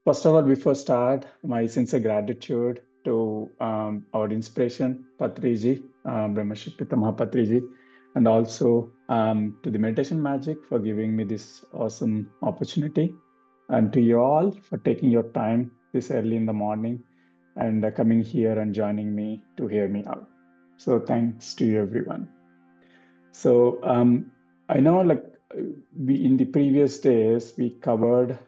First of all, before start, my sincere gratitude to our inspiration, Patriji, Brahmashri Pitamaha Patriji, and also to the Meditation Magic for giving me this awesome opportunity, and to you all for taking your time this early in the morning and coming here and joining me to hear me out. So thanks to you, everyone. So I know, like we in the previous days, we covered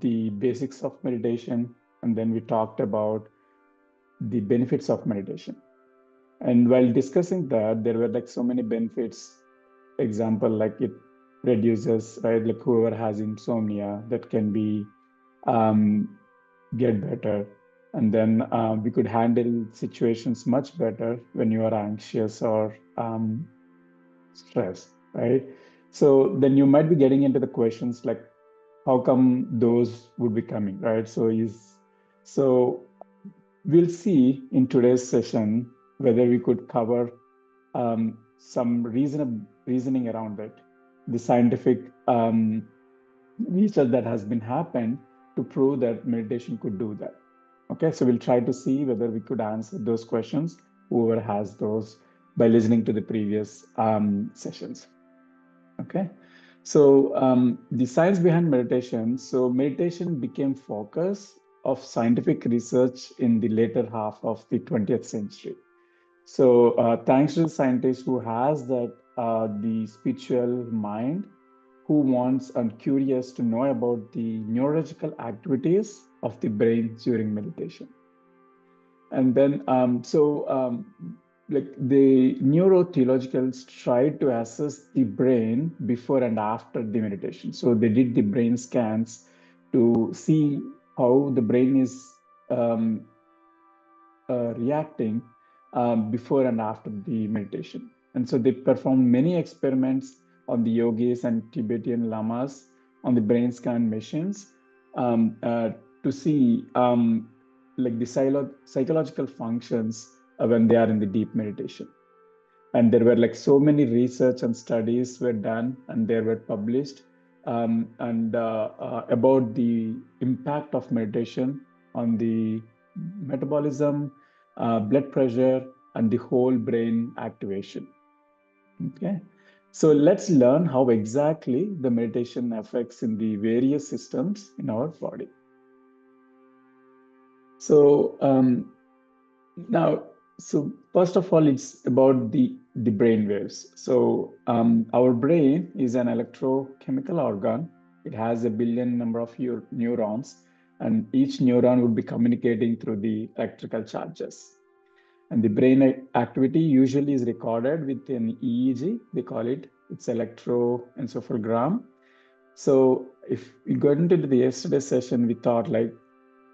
the basics of meditation, and then we talked about the benefits of meditation. And while discussing that, there were like so many benefits. Example, like it reduces, right? Like whoever has insomnia, that can be um, get better. And then we could handle situations much better when you are anxious or stress, right? So then you might be getting into the questions like, how come those would be coming, right? So we'll see in today's session whether we could cover some reasoning around it, the scientific research that has been happened to prove that meditation could do that. Okay, so we'll try to see whether we could answer those questions, whoever has those, by listening to the previous sessions. Okay, so the science behind meditation. So meditation became focus of scientific research in the later half of the 20th century. So thanks to the scientist who has that the spiritual mind, who wants and curious to know about the neurological activities of the brain during meditation. And then, like the neurotheologians tried to assess the brain before and after the meditation. So they did the brain scans to see how the brain is reacting before and after the meditation. And so they performed many experiments on the yogis and Tibetan lamas on the brain scan machines um, uh, to see like the psychological functions when they are in the deep meditation. And there were like so many research and studies were done and they were published and about the impact of meditation on the metabolism, blood pressure, and the whole brain activation. Okay, so let's learn how exactly the meditation affects in the various systems in our body. So now, so first of all, it's about the brain waves. So our brain is an electrochemical organ. It has a billion number of neurons, and each neuron would be communicating through the electrical charges. And the brain activity usually is recorded with an EEG. They call it, it's electroencephalogram. So if we got into the yesterday session, we thought like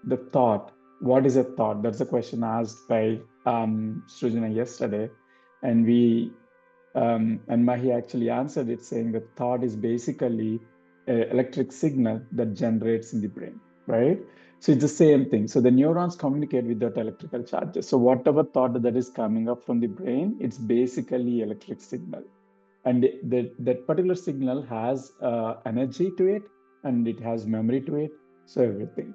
the thought, what is a thought? That's a question asked by Srujana yesterday. And and Mahi actually answered it saying that thought is basically an electric signal that generates in the brain, right? So it's the same thing. So the neurons communicate with that electrical charges. So whatever thought that is coming up from the brain, it's basically electric signal. And that particular signal has energy to it, and it has memory to it. So everything.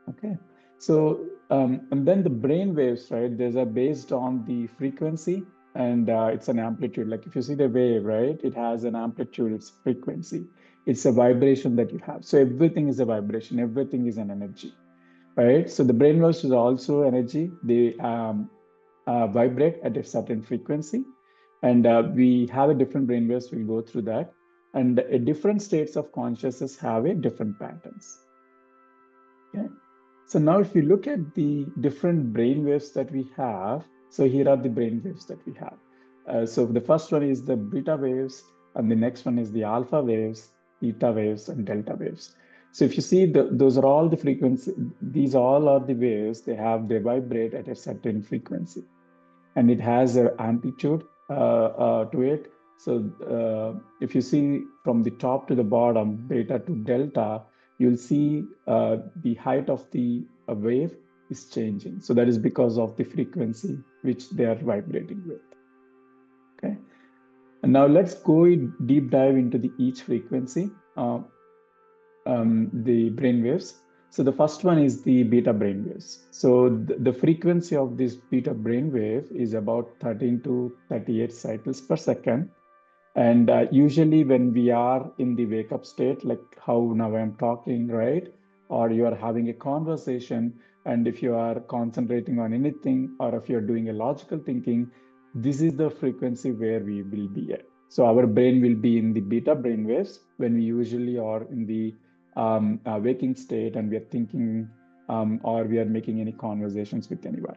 Okay. So, and then the brain waves, right? These are based on the frequency and it's an amplitude. Like if you see the wave, right? It has an amplitude, it's frequency. It's a vibration that you have. So everything is a vibration, everything is an energy, right? So the brain waves is also energy. They vibrate at a certain frequency. And we have a different brain waves. We'll go through that. And different states of consciousness have a different patterns. Okay. So now if you look at the different brain waves that we have, so here are the brain waves that we have. So the first one is the beta waves, and the next one is the alpha waves, theta waves, and delta waves. So if you see, those are all the frequency, these all are the waves, they vibrate at a certain frequency. And it has an amplitude to it. So if you see from the top to the bottom, beta to delta, you'll see the height of the wave is changing. So that is because of the frequency which they are vibrating with. Okay. And now let's go deep dive into the each frequency, the brain waves. So the first one is the beta brainwaves. So the frequency of this beta brainwave is about 13 to 38 cycles per second. And usually when we are in the wake up state, like how now I'm talking, right? Or you are having a conversation, and if you are concentrating on anything, or if you're doing a logical thinking, this is the frequency where we will be at. So our brain will be in the beta brain waves when we usually are in the waking state and we are thinking or we are making any conversations with anyone.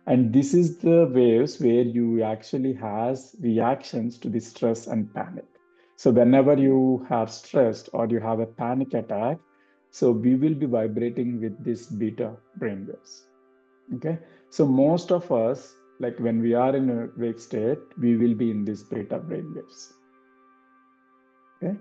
And this is the waves where you actually has reactions to the stress and panic. So whenever you are stressed or you have a panic attack, so we will be vibrating with this beta brainwaves. Okay. So most of us, like when we are in a wake state, we will be in these beta brainwaves. Okay.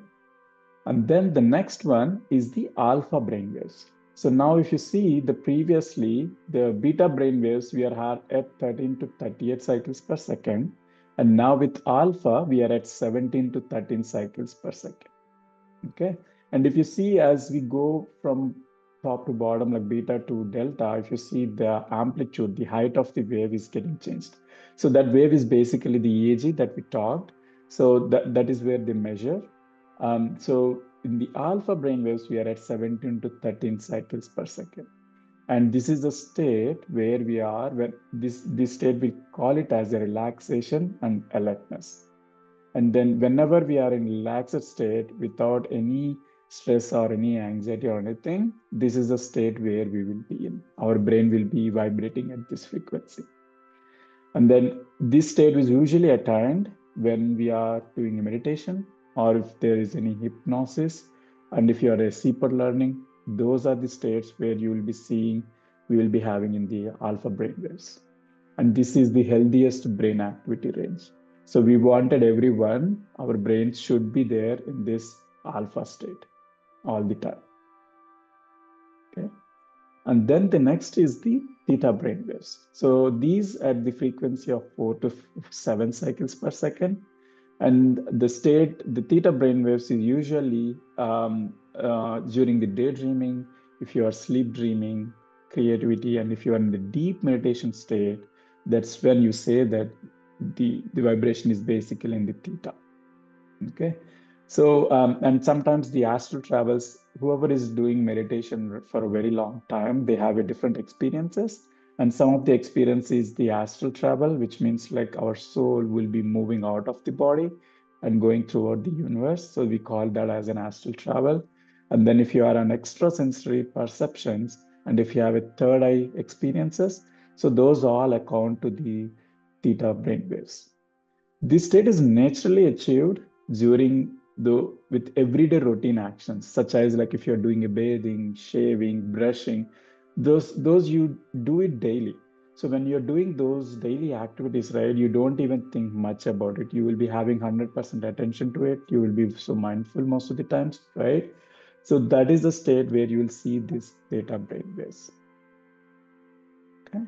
And then the next one is the alpha brainwaves. So now if you see the previously, the beta brainwaves, we are at 13 to 38 cycles per second. And now with alpha, we are at 17 to 13 cycles per second. Okay. And if you see as we go from top to bottom, like beta to delta, if you see the amplitude, the height of the wave is getting changed. So that wave is basically the EEG that we talked. So that is where they measure. So in the alpha brainwaves, we are at 17 to 13 cycles per second. And this is the state where we are, when this state, we call it as a relaxation and alertness. And then whenever we are in relaxed state without any stress or any anxiety or anything, this is the state where we will be in. Our brain will be vibrating at this frequency. And then this state is usually attained when we are doing a meditation or if there is any hypnosis. And if you are a super learning, those are the states where you will be seeing, we will be having in the alpha brainwaves. And this is the healthiest brain activity range. So we wanted everyone, our brains should be there in this alpha state all the time. Okay. And then the next is the theta brainwaves. So these at the frequency of 4 to 7 cycles per second. And the theta brainwaves is usually during the daydreaming, if you are sleep dreaming, creativity, and if you are in the deep meditation state, that's when you say that the vibration is basically in the theta. Okay. So, and sometimes the astral travels, whoever is doing meditation for a very long time, they have a different experiences. And some of the experience is the astral travel, which means like our soul will be moving out of the body and going throughout the universe. So we call that as an astral travel. And then if you are on extrasensory perceptions, and if you have a third eye experiences, so those all account to the theta brainwaves. This state is naturally achieved during the with everyday routine actions, such as like if you're doing a bathing, shaving, brushing, those you do it daily. So when you're doing those daily activities, right, you don't even think much about it. You will be having 100% attention to it. You will be so mindful most of the times, right? So that is the state where you will see this theta brainwaves. Okay.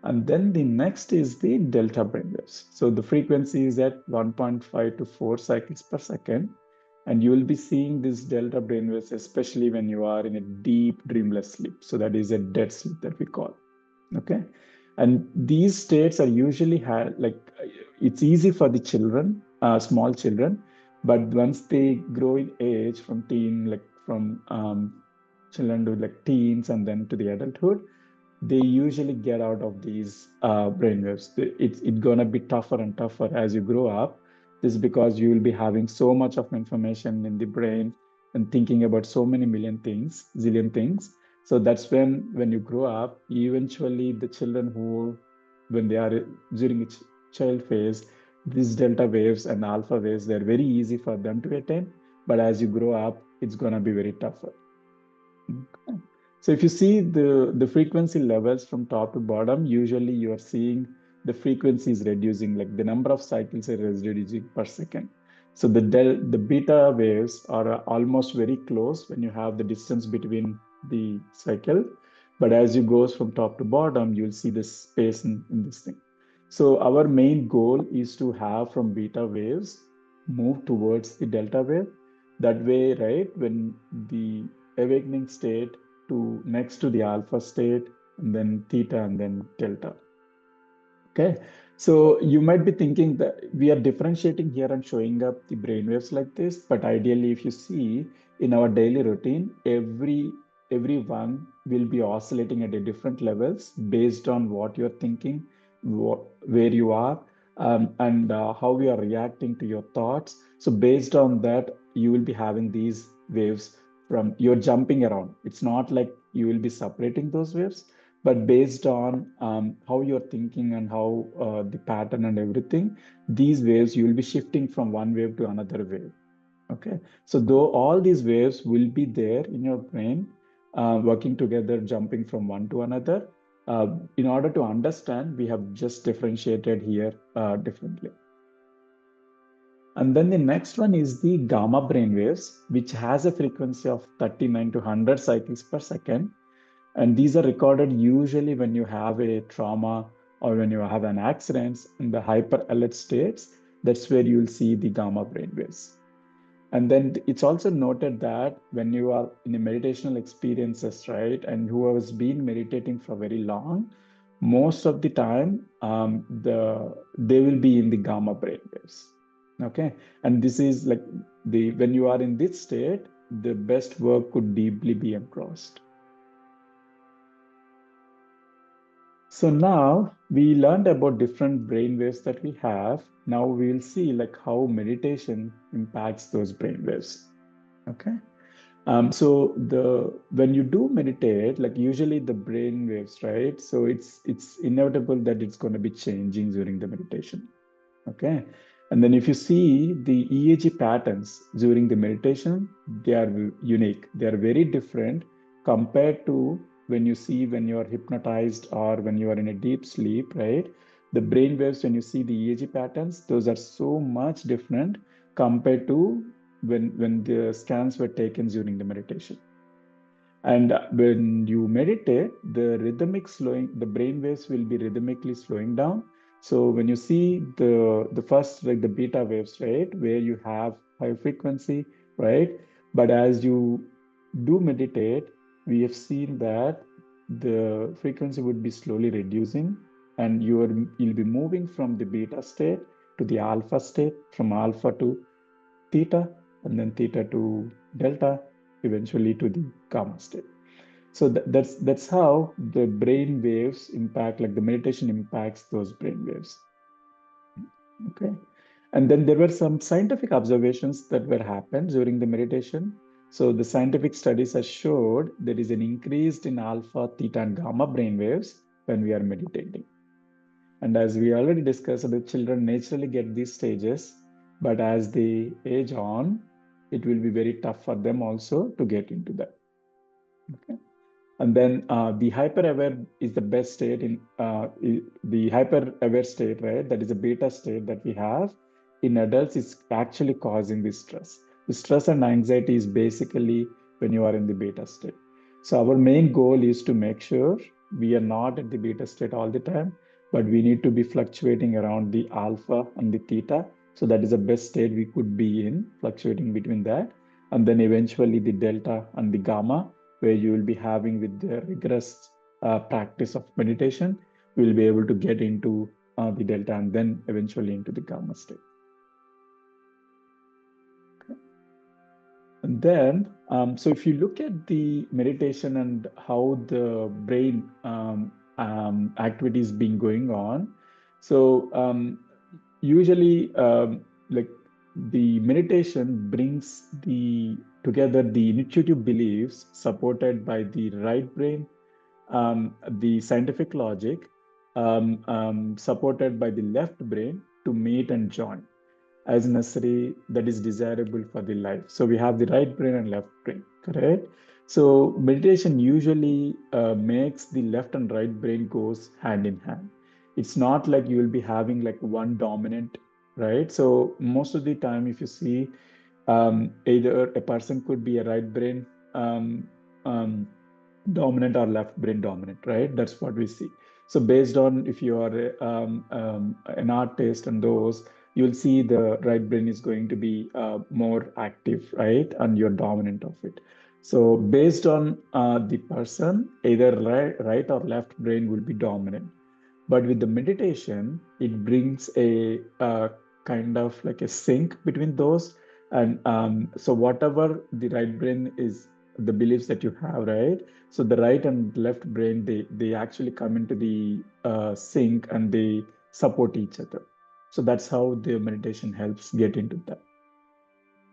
And then the next is the delta brainwaves. So the frequency is at 1.5 to 4 cycles per second. And you will be seeing this delta brainwaves, especially when you are in a deep dreamless sleep. So that is a dead sleep that we call. Okay. And these states are usually it's easy for the children, small children, but once they grow in age from children to like teens and then to the adulthood, they usually get out of these brainwaves. It's gonna be tougher and tougher as you grow up. This is because you will be having so much of information in the brain and thinking about so many million things, zillion things. So that's when you grow up, eventually the children who, when they are during its child phase, these delta waves and alpha waves, they're very easy for them to attain. But as you grow up, it's gonna be very tougher. Okay. So if you see the frequency levels from top to bottom, usually you are seeing the frequency is reducing, like the number of cycles is reducing per second. So the beta waves are almost very close when you have the distance between the cycle. But as you goes from top to bottom, you'll see the space in this thing. So our main goal is to have from beta waves move towards the delta wave. That way, right, when the awakening state, to next to the alpha state, and then theta, and then delta. Okay, so you might be thinking that we are differentiating here and showing up the brainwaves like this, but ideally, if you see in our daily routine, everyone will be oscillating at a different levels based on what you're thinking, where you are, and how you are reacting to your thoughts. So based on that, you will be having these waves from you're jumping around. It's not like you will be separating those waves, but based on how you're thinking and how the pattern and everything, these waves you will be shifting from one wave to another wave. Okay, so though all these waves will be there in your brain, working together, jumping from one to another. In order to understand, we have just differentiated here differently. And then the next one is the gamma brain waves, which has a frequency of 39 to 100 cycles per second. And these are recorded usually when you have a trauma or when you have an accident in the hyper alert states. That's where you'll see the gamma brain waves. And then it's also noted that when you are in a meditational experiences, right, and who has been meditating for very long, most of the time, they will be in the gamma brain waves. Okay, and this is like the when you are in this state, the best work could deeply be engrossed. So now we learned about different brain waves that we have. Now we will see like how meditation impacts those brain waves. Okay. So when you do meditate, like usually the brain waves, right? So it's inevitable that it's going to be changing during the meditation. Okay. And then if you see the EEG patterns during the meditation, they are unique. They are very different compared to when you see when you are hypnotized or when you are in a deep sleep, right? The brain waves, when you see the EEG patterns, those are so much different compared to when the scans were taken during the meditation. And when you meditate, the brain waves will be rhythmically slowing down. So when you see the first, like the beta waves, right, where you have high frequency, right? But as you do meditate, we have seen that the frequency would be slowly reducing, and you'll be moving from the beta state to the alpha state, from alpha to theta, and then theta to delta, eventually to the gamma state. So that's how the brain waves impact, like the meditation impacts those brain waves. Okay. And then there were some scientific observations that were happened during the meditation. So the scientific studies have showed there is an increase in alpha, theta, and gamma brain waves when we are meditating. And as we already discussed, the children naturally get these stages, but as they age on, it will be very tough for them also to get into that. Okay. And then the hyper-aware is the best state in the hyper-aware state, right? That is a beta state that we have in adults is actually causing this stress. The stress and anxiety is basically when you are in the beta state. So our main goal is to make sure we are not at the beta state all the time, but we need to be fluctuating around the alpha and the theta. So that is the best state we could be in, fluctuating between that. And then eventually the delta and the gamma, where you will be having with the rigorous practice of meditation, we will be able to get into the delta and then eventually into the gamma state. Okay. And then, so if you look at the meditation and how the brain activity is being going on, so usually like the meditation brings together the intuitive beliefs supported by the right brain, the scientific logic, supported by the left brain to meet and join as necessary that is desirable for the life. So we have the right brain and left brain, correct? So meditation usually makes the left and right brain goes hand in hand. It's not like you will be having like one dominant, right? So most of the time, if you see, either a person could be a right brain um, dominant or left brain dominant, right? That's what we see. So based on if you are an artist and those, you'll see the right brain is going to be more active, right? And you're dominant of it. So based on the person, either right or left brain will be dominant. But with the meditation, it brings a kind of like a sync between those. And so whatever the right brain is, the beliefs that you have, right? So the right and left brain, they actually come into the sync and they support each other. So that's how the meditation helps get into that.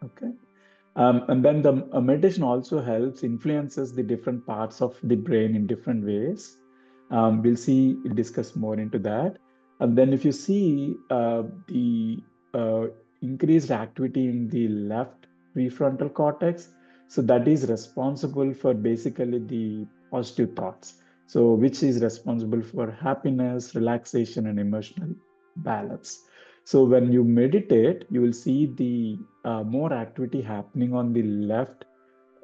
Okay. And then the meditation also helps influences the different parts of the brain in different ways. We'll discuss more into that. And then if you see the increased activity in the left prefrontal cortex, so that is responsible for basically the positive thoughts. So which is responsible for happiness, relaxation, and emotional balance. So when you meditate, you will see the more activity happening on the left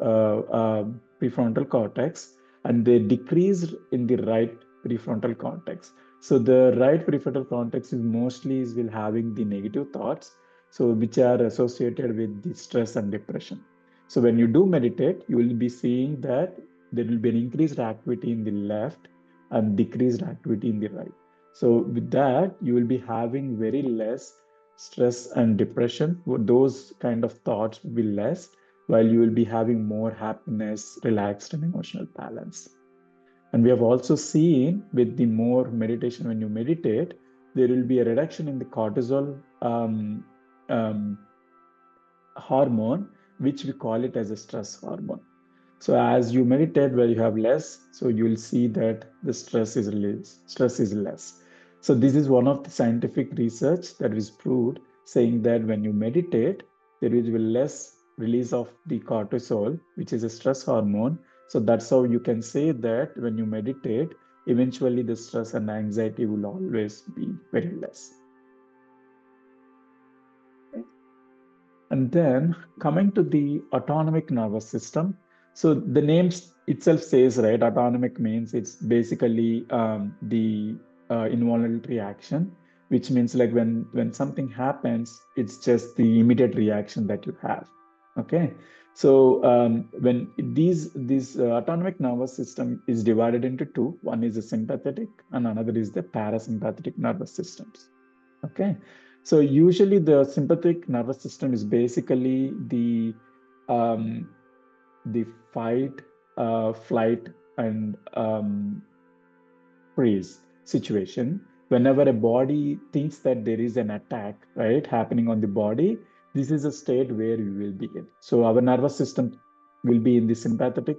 prefrontal cortex, and they decrease in the right prefrontal cortex. So the right prefrontal cortex is mostly is will having the negative thoughts, so which are associated with the stress and depression. So when you do meditate, you will be seeing that there will be an increased activity in the left and decreased activity in the right. So with that, you will be having very less stress and depression. Those kind of thoughts will be less, while you will be having more happiness, relaxed, and emotional balance. And we have also seen with the more meditation, when you meditate, there will be a reduction in the cortisol um, hormone, which we call it as a stress hormone. So as you meditate where you have less, so you will see that the stress is less. So this is one of the scientific research that is proved, saying that when you meditate, there will be less release of the cortisol, which is a stress hormone. So that's how you can say that when you meditate, eventually the stress and anxiety will always be very less. And then coming to the autonomic nervous system. So the name itself says, right, autonomic means it's basically the involuntary action, which means like when something happens, it's just the immediate reaction that you have. Okay. So when these autonomic nervous system is divided into two, one is the sympathetic and another is the parasympathetic nervous systems. Okay. So usually the sympathetic nervous system is basically um, the fight, flight, and freeze situation. Whenever a body thinks that there is an attack, right, happening on the body, this is a state where we will be in. So our nervous system will be in the sympathetic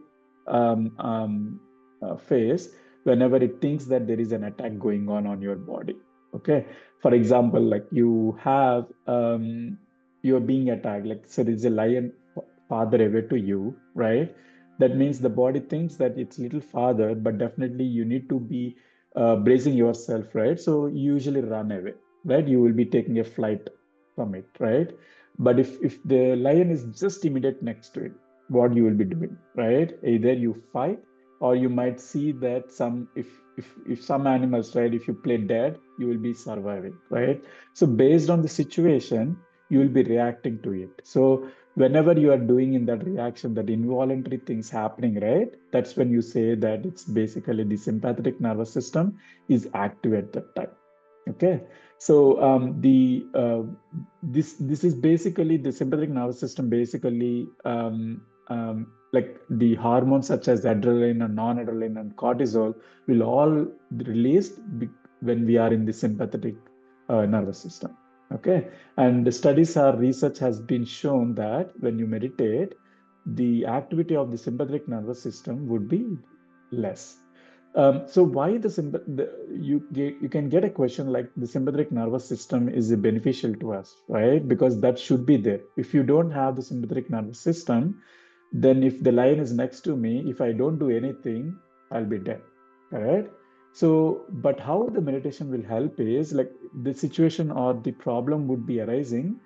um, um, phase whenever it thinks that there is an attack going on your body. Okay. For example, like you have you're being attacked, like so there is a lion farther away to you, right? That means the body thinks that it's little farther, but definitely you need to be bracing yourself, right? So you usually run away, right? You will be taking a flight from it, right? But if the lion is just immediate next to it, what you will be doing, right? Either you fight, or you might see that if some animals, right, if you play dead, you will be surviving, right? So based on the situation, you will be reacting to it. So whenever you are doing in that reaction, that involuntary things happening, right? That's when you say that it's basically the sympathetic nervous system is active at that time. Okay, so the this is basically the sympathetic nervous system. Basically, like the hormones such as adrenaline and non-adrenaline and cortisol will all be released when we are in the sympathetic nervous system. Okay, and the studies or research has been shown that when you meditate, the activity of the sympathetic nervous system would be less. So why you can get a question like the sympathetic nervous system is beneficial to us, right? Because that should be there. If you don't have the sympathetic nervous system, then if the lion is next to me, if I don't do anything, I'll be dead. Correct? So, but how the meditation will help is like the situation or the problem would be arising.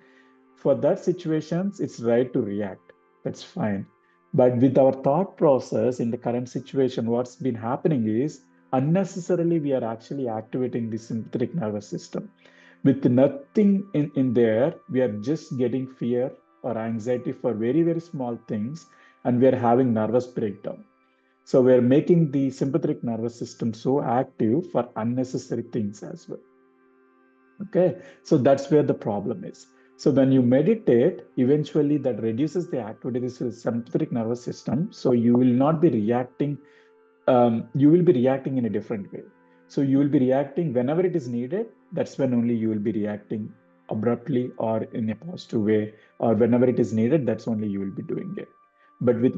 For that situations, it's right to react. That's fine. But with our thought process in the current situation, what's been happening is unnecessarily we are actually activating the sympathetic nervous system. With nothing in there, we are just getting fear or anxiety for very, very small things. and we are having nervous breakdown. So we're making the sympathetic nervous system so active for unnecessary things as well. Okay, so that's where the problem is. So when you meditate, eventually that reduces the activity of the sympathetic nervous system. So you will not be reacting, you will be reacting in a different way. So you will be reacting whenever it is needed. That's when only you will be reacting abruptly or in a positive way, or whenever it is needed, that's only you will be doing it. But with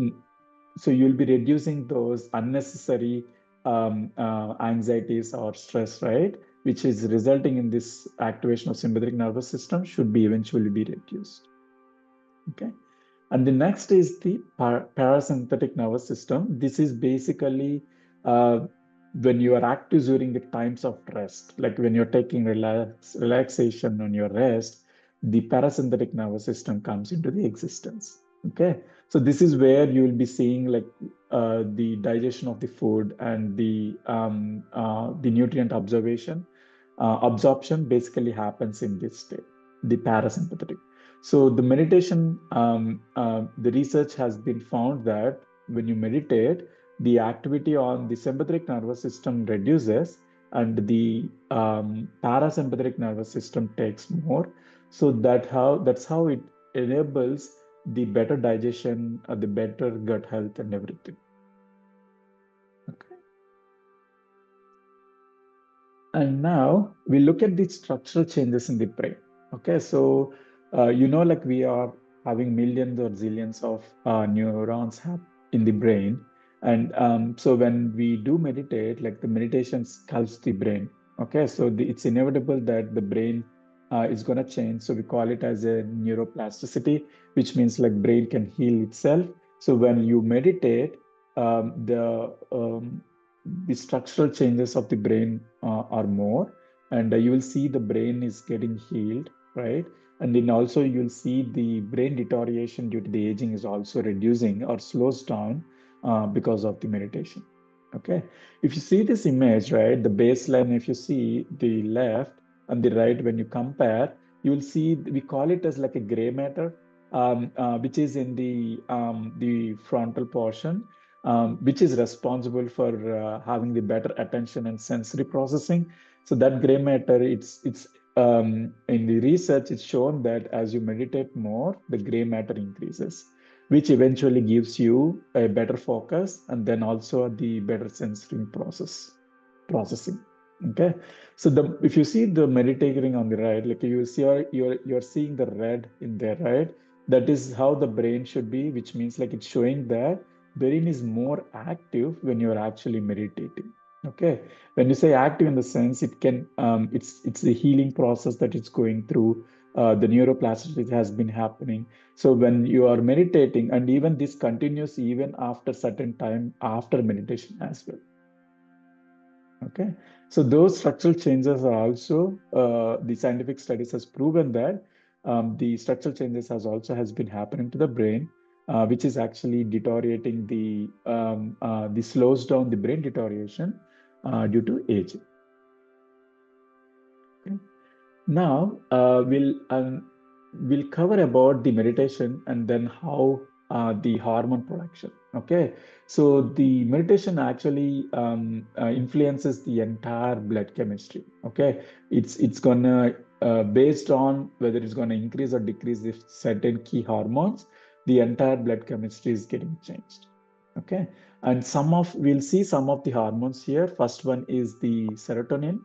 so you'll be reducing those unnecessary anxieties or stress, right? Which is resulting in this activation of sympathetic nervous system should be eventually be reduced. Okay. And the next is the parasympathetic nervous system. This is basically uh, when you are active during the times of rest, like when you're taking relaxation on your rest, the parasympathetic nervous system comes into the existence. Okay, so this is where you will be seeing like the digestion of the food and the nutrient absorption basically happens in this state, the parasympathetic. So the meditation, the research has been found that when you meditate, the activity on the sympathetic nervous system reduces and the parasympathetic nervous system takes more. So that's how it enables the better digestion, the better gut health and everything. Okay. And now we look at the structural changes in the brain. Okay, so like we are having millions or zillions of neurons in the brain, and so when we do meditate, like the meditation sculpts the brain. Okay, so it's inevitable that the brain is going to change. So we call it as a neuroplasticity, which means like brain can heal itself. So when you meditate, the structural changes of the brain are more, and you will see the brain is getting healed, right? And then also you'll see the brain deterioration due to the aging is also reducing or slows down because of the meditation. Okay, if you see this image, right, the baseline, if you see the left and the right, when you compare, you will see we call it as like a gray matter, which is in the frontal portion, which is responsible for having the better attention and sensory processing. So that gray matter, it's in the research, it's shown that as you meditate more, the gray matter increases, which eventually gives you a better focus and then also the better sensory processing. Okay, so if you see the meditating on the right, like you see you're seeing the red in there, right? That is how the brain should be, which means like it's showing that brain is more active when you're actually meditating. Okay, when you say active in the sense, it can it's the healing process that it's going through. The neuroplasticity has been happening. So when you are meditating, and even this continues even after certain time after meditation as well. Okay, so those structural changes are also the scientific studies has proven that the structural changes has been happening to the brain, which is actually deteriorating the slows down the brain deterioration due to aging. Okay. Now we'll cover about the meditation and then how the hormone production. Okay, so the meditation actually influences the entire blood chemistry. Okay, it's gonna based on whether it's gonna increase or decrease the certain key hormones, the entire blood chemistry is getting changed. Okay, and we'll see some of the hormones here. First one is the serotonin.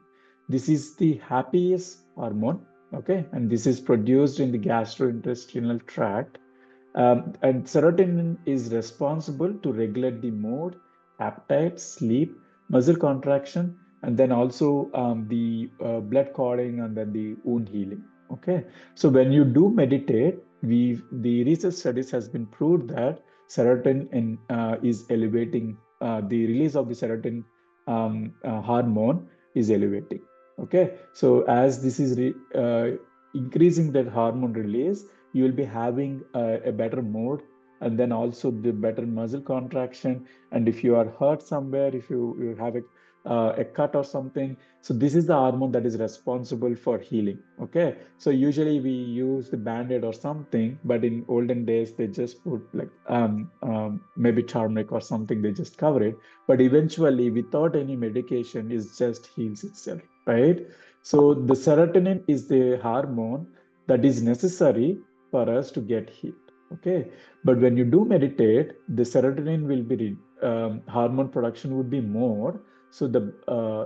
This is the happiest hormone, okay? And this is produced in the gastrointestinal tract. And serotonin is responsible to regulate the mood, appetite, sleep, muscle contraction, and then also the blood clotting and then the wound healing, okay? So when you do meditate, the research studies has been proved that serotonin is elevating, the release of the serotonin hormone is elevating. Okay, so as this is increasing that hormone release, you will be having a better mood and then also the better muscle contraction. And if you are hurt somewhere, if you have a a cut or something. So this is the hormone that is responsible for healing. Okay. So usually we use the band-aid or something, but in olden days they just put like maybe turmeric or something, they just cover it. But eventually, without any medication, it just heals itself, right? So the serotonin is the hormone that is necessary for us to get healed. Okay. But when you do meditate, the serotonin will be hormone production would be more. So the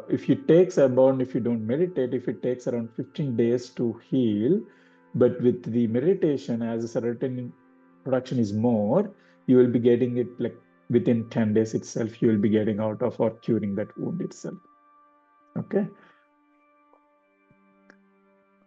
if you takes about if you don't meditate, if it takes around 15 days to heal, but with the meditation, as the serotonin production is more, you will be getting it like within 10 days itself. You will be getting out of or curing that wound itself. Okay.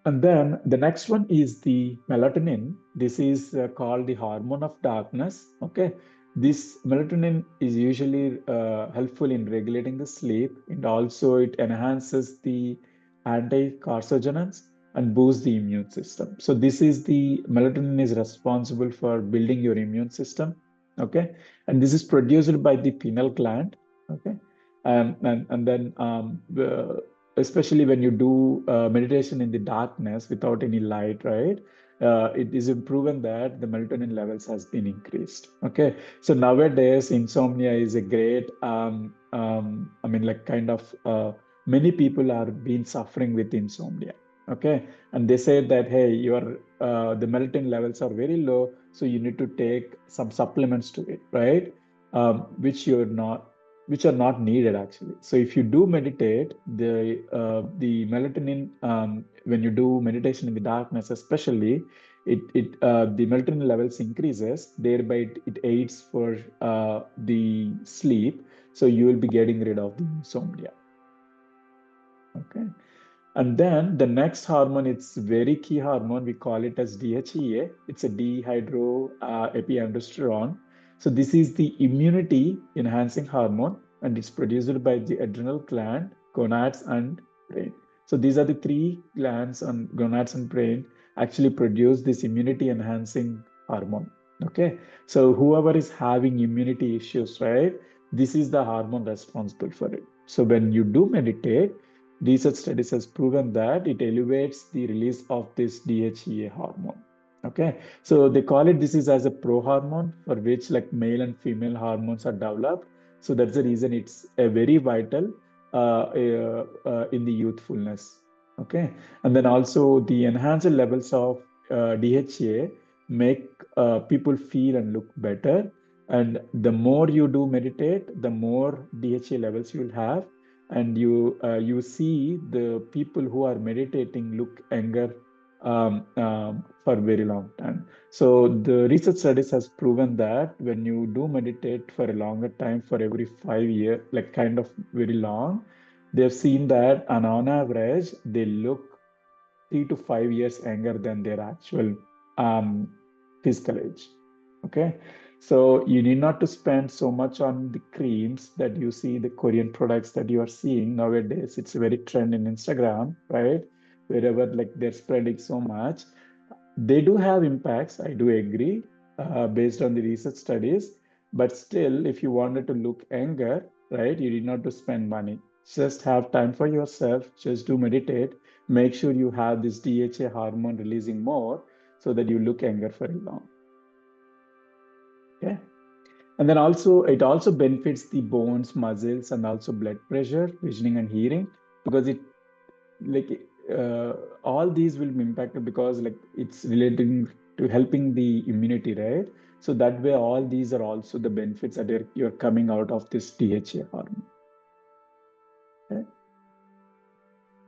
And then the next one is the melatonin. This is called the hormone of darkness. Okay. This melatonin is usually helpful in regulating the sleep, and also it enhances the anti-carcinogens and boosts the immune system. So this is the melatonin is responsible for building your immune system. Okay. And this is produced by the pineal gland. Okay. And then especially when you do meditation in the darkness without any light, right? It is proven that the melatonin levels has been increased. Okay, so nowadays insomnia is a great, I mean, like kind of many people are been suffering with insomnia. Okay, and they say that hey, your the melatonin levels are very low, so you need to take some supplements to it, right? Which you're not which are not needed actually. So if you do meditate, the melatonin when you do meditation in the darkness, especially, it the melatonin levels increases. Thereby, it aids for the sleep. So you will be getting rid of the insomnia. Okay. And then the next hormone, it's very key hormone. We call it as DHEA. It's a dehydroepiandrosterone. So this is the immunity enhancing hormone, and it's produced by the adrenal gland, gonads, and brain. So these are the three glands on gonads and brain actually produce this immunity enhancing hormone. Okay. So whoever is having immunity issues, right? This is the hormone responsible for it. So when you do meditate, research studies has proven that it elevates the release of this DHEA hormone. Okay, so they call it this is as a prohormone for which like male and female hormones are developed. So that's the reason it's a very vital in the youthfulness. Okay, and then also the enhanced levels of DHEA make people feel and look better. And the more you do meditate, the more DHEA levels you'll have, and you see the people who are meditating look younger for a very long time. So the research studies has proven that when you do meditate for a longer time, for every 5 years, like kind of very long, they've seen that, and on average they look 3 to 5 years younger than their actual um, physical age. Okay, so you need not to spend so much on the creams that you see, the Korean products that you are seeing nowadays. It's a very trend in Instagram, right? Wherever like they're spreading so much, they do have impacts. I do agree, based on the research studies. But still, if you wanted to look younger, right, you need not to spend money. Just have time for yourself. Just do meditate. Make sure you have this DHA hormone releasing more so that you look younger for long. Okay. And then also, it also benefits the bones, muscles, and also blood pressure, visioning, and hearing, because it like all these will be impacted because like it's relating to helping the immunity, right? So that way, all these are also the benefits that you're coming out of this DHA hormone. Okay?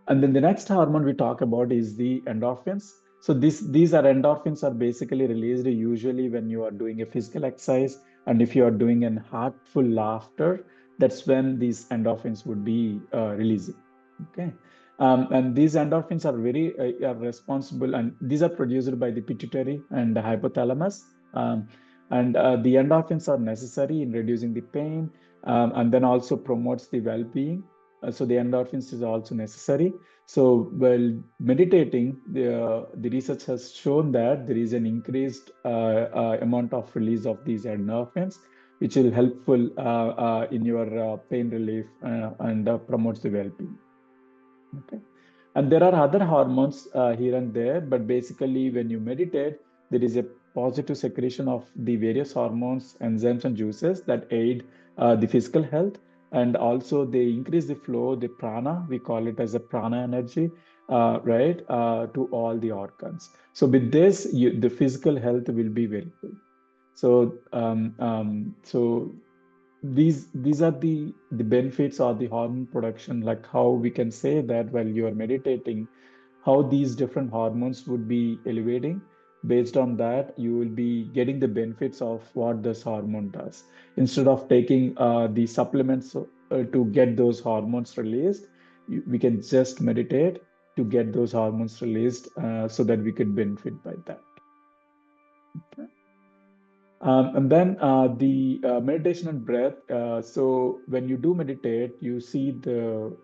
And then the next hormone we talk about is the endorphins. So these are endorphins are basically released usually when you are doing a physical exercise, and if you are doing an heartful laughter, that's when these endorphins would be releasing. Okay, and these endorphins are very are responsible, and these are produced by the pituitary and the hypothalamus. And the endorphins are necessary in reducing the pain, and then also promotes the well-being. So the endorphins is also necessary. So while meditating, the research has shown that there is an increased amount of release of these endorphins, which will helpful in your pain relief and promotes the well-being. Okay. And there are other hormones here and there, but basically, when you meditate, there is a positive secretion of the various hormones, enzymes, and juices that aid the physical health. And also, they increase the flow, the prana, we call it as a prana energy, right, to all the organs. So, with this, the physical health will be very good. So these are the benefits of the hormone production, like how we can say that while you are meditating, how these different hormones would be elevating. Based on that, you will be getting the benefits of what this hormone does. Instead of taking the supplements to get those hormones released, we can just meditate to get those hormones released so that we could benefit by that. Okay. And then the meditation and breath. So when you do meditate, you see the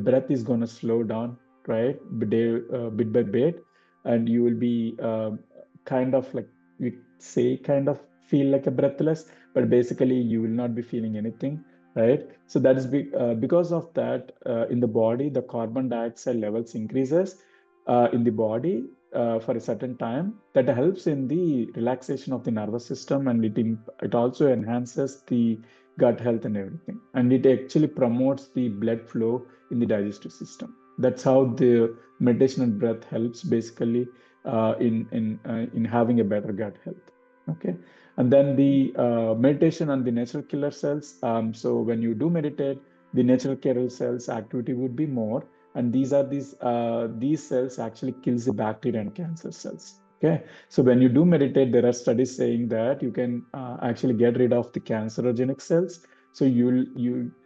breath is going to slow down, right, bit by bit, and you will be kind of like we say kind of feel like a breathless, but basically you will not be feeling anything, right? So that is because of that in the body, the carbon dioxide levels increases in the body for a certain time. That helps in the relaxation of the nervous system, and it also enhances the gut health and everything, and it actually promotes the blood flow in the digestive system. That's how the meditation and breath helps basically in having a better gut health. Okay. And then the meditation on the natural killer cells. So when you do meditate, the natural killer cells activity would be more, and these cells actually kills the bacteria and cancer cells. Okay. So when you do meditate, there are studies saying that you can actually get rid of the cancerogenic cells. So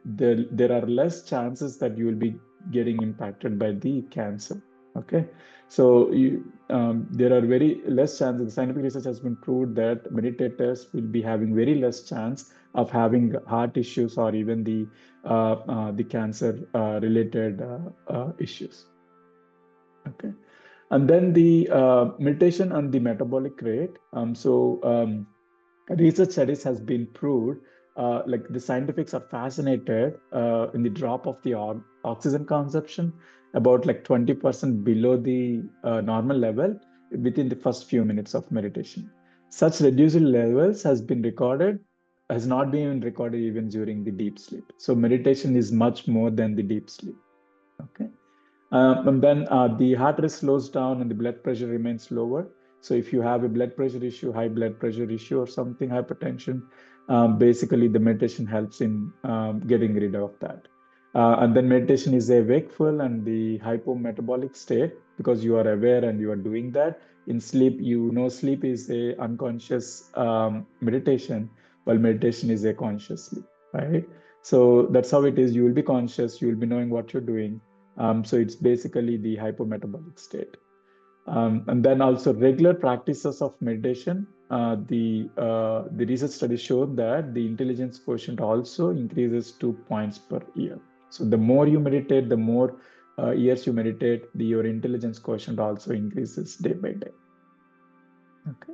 there are less chances that you will be getting impacted by the cancer. Okay. So there are very less chances. Scientific research has been proved that meditators will be having very less chance of having heart issues or even the cancer related issues. Okay. And then the meditation and the metabolic rate. Research studies has been proved, like the scientifics are fascinated in the drop of the oxygen consumption about like 20% below the normal level within the first few minutes of meditation. Such reduced levels has not been recorded even during the deep sleep. So meditation is much more than the deep sleep. Okay. And then the heart rate slows down and the blood pressure remains lower. So if you have a blood pressure issue, high blood pressure issue or something, hypertension, basically the meditation helps in getting rid of that. And then meditation is a wakeful and the hypometabolic state because you are aware and you are doing that. In sleep, sleep is a unconscious meditation, while meditation is a conscious sleep, right? So that's how it is. You will be conscious, you will be knowing what you're doing. So it's basically the hypometabolic state. And then also regular practices of meditation. The research study showed that the intelligence quotient also increases 2 points per year. So the more you meditate, the more years you meditate, your intelligence quotient also increases day by day. Okay.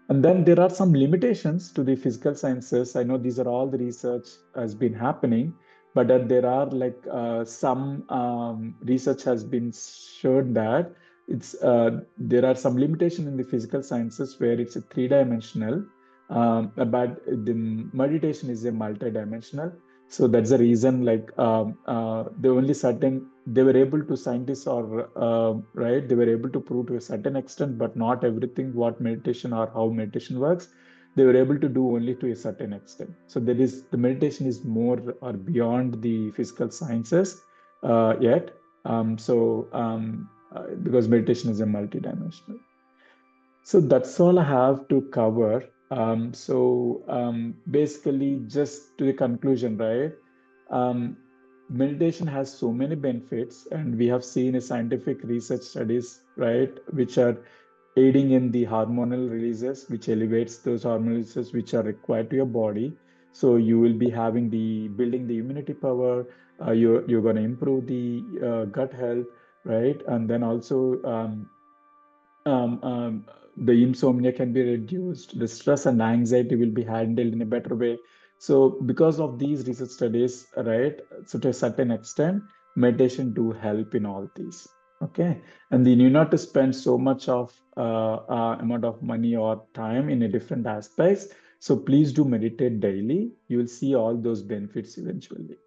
And then there are some limitations to the physical sciences. I know these are all the research has been happening, but there are like some research has been showed that there are some limitation in the physical sciences where it's a three-dimensional, but the meditation is a multi-dimensional. So that's the reason, like the only certain they were able to scientists or right they were able to prove to a certain extent, but not everything what meditation or how meditation works. They were able to do only to a certain extent. So the meditation is more or beyond the physical sciences yet. Because meditation is a multidimensional. So that's all I have to cover. Basically, just to the conclusion, right? Um, Meditation has so many benefits, and we have seen a scientific research studies, right, which are aiding in the hormonal releases, which elevates those hormonal releases which are required to your body. So you will be having the building the immunity power. You're going to improve the gut health, right? And then also um, the insomnia can be reduced, the stress and anxiety will be handled in a better way. So because of these research studies, right, so to a certain extent, meditation do help in all these. Okay. And then you not to spend so much of amount of money or time in a different aspects. So please do meditate daily. You will see all those benefits eventually.